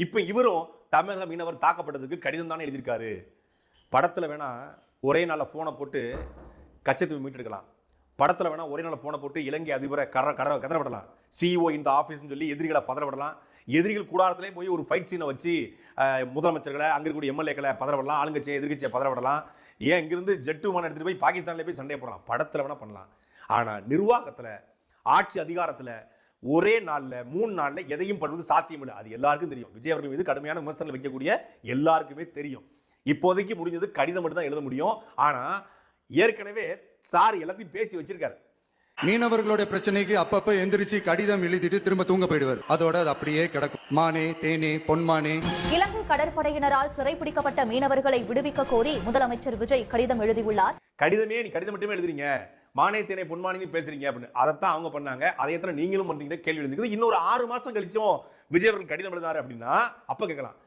இப்ப இவரும் தமிழக மீனவர் தாக்கப்பட்டதுக்கு கடிதம் தானே எழுதியிருக்காரு. படத்துல வேணா ஒரே நாள்ல போனை போட்டு கச்சத்தீவு மீட்டெடுக்கலாம். படத்துல வேணா ஒரே நாள் போனை போட்டு இலங்கை அதிபரை கதறப்படலாம். சிஇஓ இந்த ஆபீஸ் சொல்லி எதிரிகளை பதறப்படலாம். எதிரிகள் கூடாரத்திலே போய் ஒரு ஃபைட் சீனை வச்சு முதலமைச்சர்களை அங்க இருக்கக்கூடிய எம்எல்ஏக்களை பதறப்படலாம். ஆளுங்கட்சியை எதிர்கட்சியை பதறப்படலாம். ஏன் இங்கிருந்து ஜெட் விமானம் எடுத்துட்டு போய் பாகிஸ்தான்ல போய் சண்டை போடலாம். படத்துல வேணா பண்ணலாம். ஆனா நிர்வாகத்துல ஆட்சி அதிகாரத்துல ஒரே நாள்ல 3 நாள்ல எதையும் பண்ணுவது சாத்தியம் இல்லை. அது எல்லாருக்கும் தெரியும். விஜய் அவர்கள் மீது கடுமையான விமர்சனங்கள் வைக்கக்கூடிய எல்லாருக்குமே தெரியும். இப்போதைக்கு முடிஞ்சது கடிதம் மட்டும் தான் எழுத முடியும். ஆனா ஏற்கனவே சார் எல்லாத்தையும் பேசி வச்சிருக்காரு. மீனவர்களுடைய பிரச்சனைக்கு அப்பப்ப எந்திரிச்சு கடிதம் எழுதிட்டு திரும்ப தூங்க போயிடுவார். அதோட அது அப்படியே கிடக்கும். மானே தேனே பொன்மானே. இலங்கை கடற்படையினரால் சிறைப்பிடிக்கப்பட்ட மீனவர்களை விடுவிக்க கோரி முதலமைச்சர் விஜய் கடிதம் எழுதியுள்ளார். கடிதமே நீ கடிதம் மட்டுமே எழுதுறீங்க, மானே தேனே பொன்மானே பேசுறீங்க அப்படின்னு அதைத்தான் அவங்க பண்ணாங்க. அதை எத்தனை நீங்களும் பண்றீங்க கேள்வி எழுந்திருக்குது. இன்னொரு 6 மாசம் கழிச்சும் விஜய் அவர்கள் கடிதம் எழுதினாரு அப்படின்னா அப்ப கேட்கலாம்,